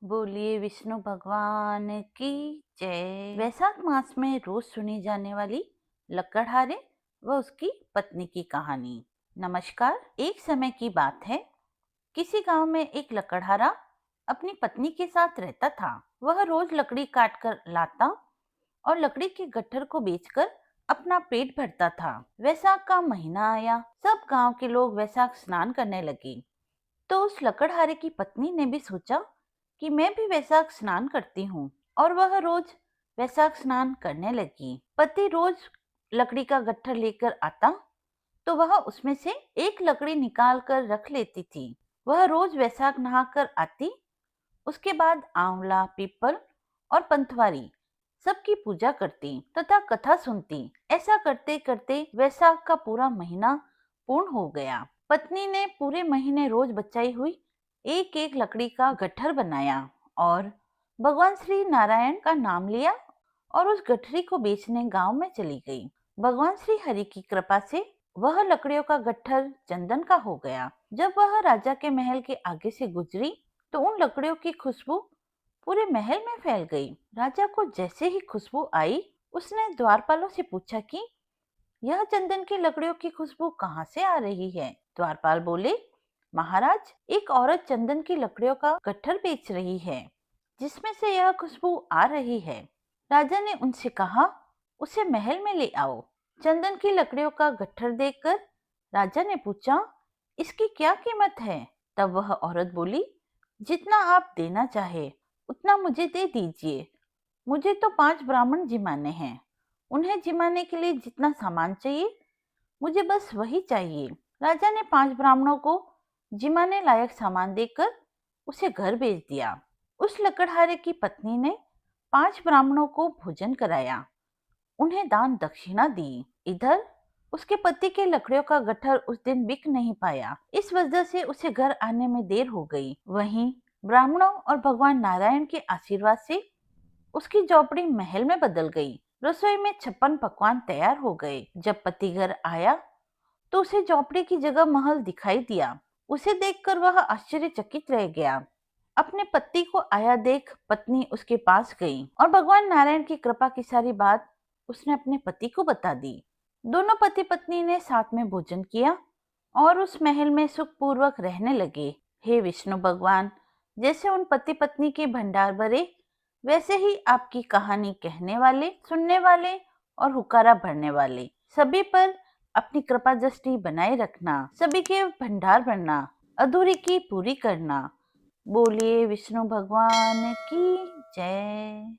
बोलिए विष्णु भगवान की जय। वैशाख मास में रोज सुनी जाने वाली लकड़हारे व उसकी पत्नी की कहानी। नमस्कार। एक समय की बात है, किसी गांव में एक लकड़हारा अपनी पत्नी के साथ रहता था। वह रोज लकड़ी काट कर लाता और लकड़ी के गट्ठर को बेचकर अपना पेट भरता था। वैसाख का महीना आया, सब गांव के लोग वैसाख स्नान करने लगे। तो उस लकड़हारे की पत्नी ने भी सोचा कि मैं भी वैसाख स्नान करती हूँ, और वह रोज वैसाख स्नान करने लगी। पति रोज लकड़ी का गट्ठर लेकर आता तो वह उसमें से एक लकड़ी निकाल कर रख लेती थी। वह रोज वैसाख नहाकर आती, उसके बाद आंवला, पीपल और पंथवारी सबकी पूजा करती तथा कथा सुनती। ऐसा करते करते वैसाख का पूरा महीना पूर्ण हो गया। पत्नी ने पूरे महीने रोज बचाई हुई एक एक लकड़ी का गट्ठर बनाया और भगवान श्री नारायण का नाम लिया और उस गठरी को बेचने गांव में चली गई। भगवान श्री हरि की कृपा से वह लकड़ियों का गट्ठर चंदन का हो गया। जब वह राजा के महल के आगे से गुजरी तो उन लकड़ियों की खुशबू पूरे महल में फैल गई। राजा को जैसे ही खुशबू आई, उसने द्वारपालों से पूछा कि यह चंदन की लकड़ियों की खुशबू कहाँ से आ रही है। द्वारपाल बोले, महाराज, एक औरत चंदन की लकड़ियों का गट्ठर बेच रही है, जिसमें से यह खुशबू आ रही है। राजा ने उनसे कहा, उसे महल में ले आओ। चंदन की लकड़ियों का गट्ठर देखकर राजा ने पूछा, इसकी क्या कीमत है। तब वह औरत बोली, जितना आप देना चाहे उतना मुझे दे दीजिए। मुझे तो 5 ब्राह्मण जिमाने हैं। उन्हें जिमाने के लिए जितना सामान चाहिए, मुझे बस वही चाहिए। राजा ने 5 ब्राह्मणों को जिमाने लायक सामान देकर उसे घर भेज दिया। उस लकड़हारे की पत्नी ने 5 ब्राह्मणों को भोजन कराया, उन्हें दान दक्षिणा दी। इधर उसके पति के लकड़ियों का गट्ठर उस दिन बिक नहीं पाया। इस वजह से उसे घर आने में देर हो गई। वहीं ब्राह्मणों और भगवान नारायण के आशीर्वाद से उसकी झोपड़ी महल में बदल गई। रसोई में 56 पकवान तैयार हो गए। जब पति घर आया तो उसे झोपड़ी की जगह महल दिखाई दिया। उसे देखकर वह आश्चर्यचकित रह गया। अपने पति को आया देख पत्नी उसके पास गई और भगवान नारायण की कृपा की सारी बात उसने अपने पति को बता दी। दोनों पति पत्नी ने साथ में भोजन किया और उस महल में सुखपूर्वक रहने लगे। हे विष्णु भगवान, जैसे उन पति पत्नी के भंडार भरे, वैसे ही आपकी कहानी कहने वाले, सुनने वाले और हुक्कारा भरने वाले सभी पर अपनी कृपा दृष्टि बनाए रखना। सभी के भंडार भरना, अधूरी की पूरी करना। बोलिए विष्णु भगवान की जय।